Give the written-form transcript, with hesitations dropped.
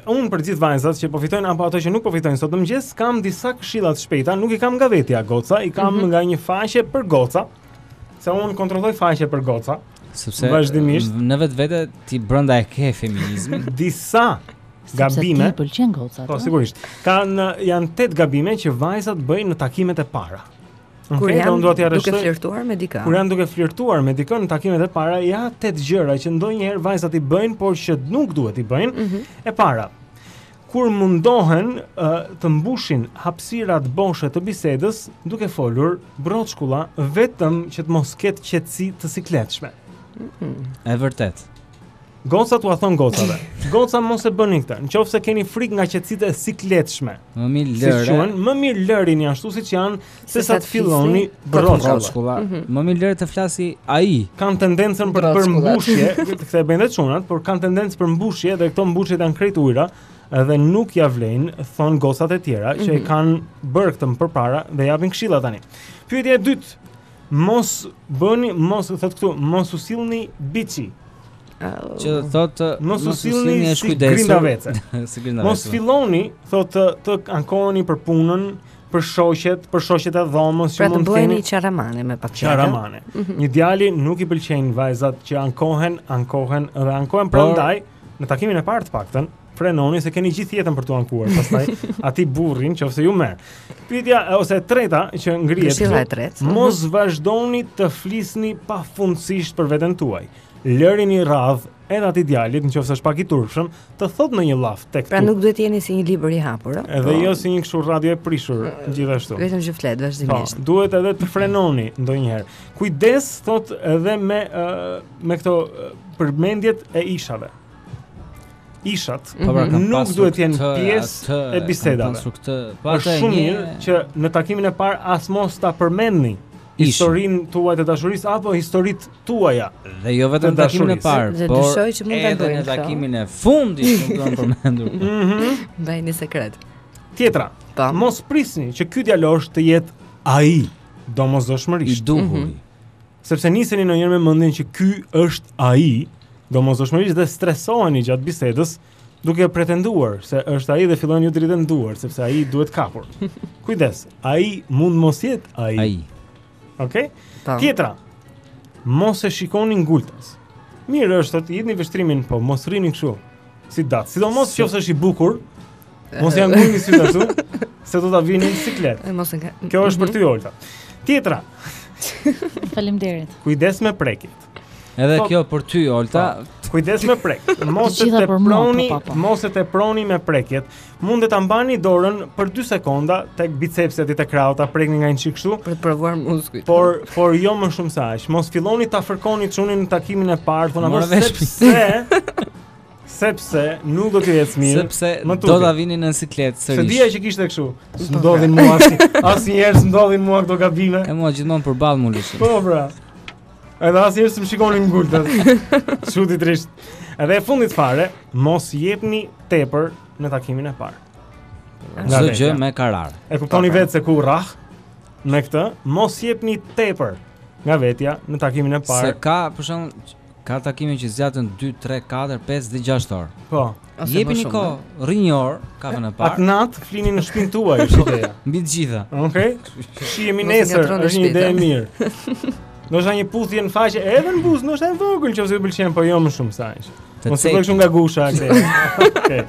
unë për gjithë vajzat që po fitojnë apo ato që nuk po fitojnë sot mëngjes, kam disa këshilla të shpejta, nuk i kam nga vetja goca, i kam nga një faqe për goca, se unë kontrolloj faqe për goca. Sepse vazhdimisht në vetvete ti brenda e ke feminizmin. Disa gabime. Ti pëlqen gocat. Po sigurisht. Janë 8 gabime që vajzat bëjnë në takimet e para. Kur janë duke flirtuar me dikë. Kur janë duke flirtuar me dikë në takimet e para, ja 8 gjëra që ndonjëherë vajzat i bëjnë, por që nuk duhet i bëjnë. E para, kur mundohen të mbushin hapësirat boshe të bisedës duke folur broçkulla, vetëm që të mos ketë qetësi të sikletshme. E vërtet. Gocat u thon gocave. Goca mos e bëni këtë. Nëse keni frikë nga qetësitë e sikletshme. Më mirë lëre. Më mirë lërini ashtu siç janë sesa të filloni broçkulla. Më mirë lëre të flasi ai. Kanë tendencën për përmbushje, këtë e bëjnë çunat, por kanë tendencë për mbushje dhe këto mbushjet janë krejt ujëra dhe nuk ja vlen, thon gocat e tjera që i kanë bërë këtë më përpara dhe japin këshilla tani. Pyetja e dytë. Mos thotë këtu, mos u sillni biçi. Që thotë mos u sillni si grindavece. Mos filloni thotë të ankoheni për punën, për shoqet e dhomës që mund të keni qaramane me pak qaramane. Një djali nuk i pëlqejnë vajzat që ankohen prandaj në takimin e parë të paktën frenoni se keni gjithë jetën për tu ankuar, pastaj aty burrin nëse ju merr. Pyetja ose e treta që ngrihet. Mos vazhdoni të flisni pafundësisht për veten tuaj. Lërini radh edhe atij djalit nëse është pak i turpshëm, të thotë në një llaf tek. Pra nuk duhet jeni si një libër i hapur, ëh? Edhe jo si një kështu radio e prishur gjithashtu. Vetëm që flet vazhdimisht. Duhet edhe të frenoni ndonjëherë. Kujdes thotë edhe me këto përmendjet e ishave. Ishat nuk duhet të jenë pjesë e bisedave. Është shumë mirë që në takimin e parë as mos ta përmendni historinë tuaj të dashurisë apo historitë tuaja. Dhe jo vetëm në takimin e parë, por edhe në takimin e fundit nuk do të përmendur. Mbajini sekret. Tjetra, mos prisni që ky djalosh të jetë ai, domosdoshmërisht. I duhur. Sepse niseni ndonjëherë me mendjen që ky është ai, domosdoshmërisht dhe stresoheni gjatë bisedës duke pretenduar se është ai dhe fillojnë ju të rriten duar sepse ai duhet kapur. Kujdes, ai mund mos jetë ai. Okej? Tjetra. Mos e shikoni ngultas. Mirë është të jepni vështrimin, po mos rrini kështu. Si datë. Sidomos nëse është i bukur, mos ja ngulni syt ashtu, se do ta vini në siklet. Kjo është për ty Olta. Tjetra. Faleminderit. Kujdes me prekjet. Edhe kjo për ty Olta. Kujdes me prek. Mos e teproni me prekjet. Mund të ta mbani dorën për 2 sekonda tek bicepset e tek krauta, prekni nga një çik kështu për të provuar muskujt. Por jo më shumë se aq. Mos filloni ta fërkoni çunin në takimin e parë, thonë sepse nuk do të jetë mirë. Sepse do ta vini në siklet sërish. Se dia që kishte kështu. S'ndodhin mua asnjëherë s'ndodhin mua këto gabime. E mua gjithmonë përballë mu lishin. Po bra. Edhe asnjëherë s'm shikonin ngultat. Çudi trisht. Edhe e fundit fare, mos jepni tepër në takimin e parë. Çdo gjë me karar. E kuptoni vetë se ku rrah me këtë, mos jepni tepër nga vetja në takimin e parë. Se ka, për shembull, ka takime që zgjatën 2, 3, 4, 5 dhe 6 orë. Po. Jepini kohë, rrini një orë, kafën e parë. Atë natë flini në shtëpinë tuaj, është ideja. Mbi të gjitha. Okej. Shihemi nesër, është një ide e mirë. Ndoshta një puthje në faqe edhe në buzë, ndoshta e vogël nëse ju pëlqen, po jo më shumë se aq. Mos e bëj kështu nga gusha, okay. Okej.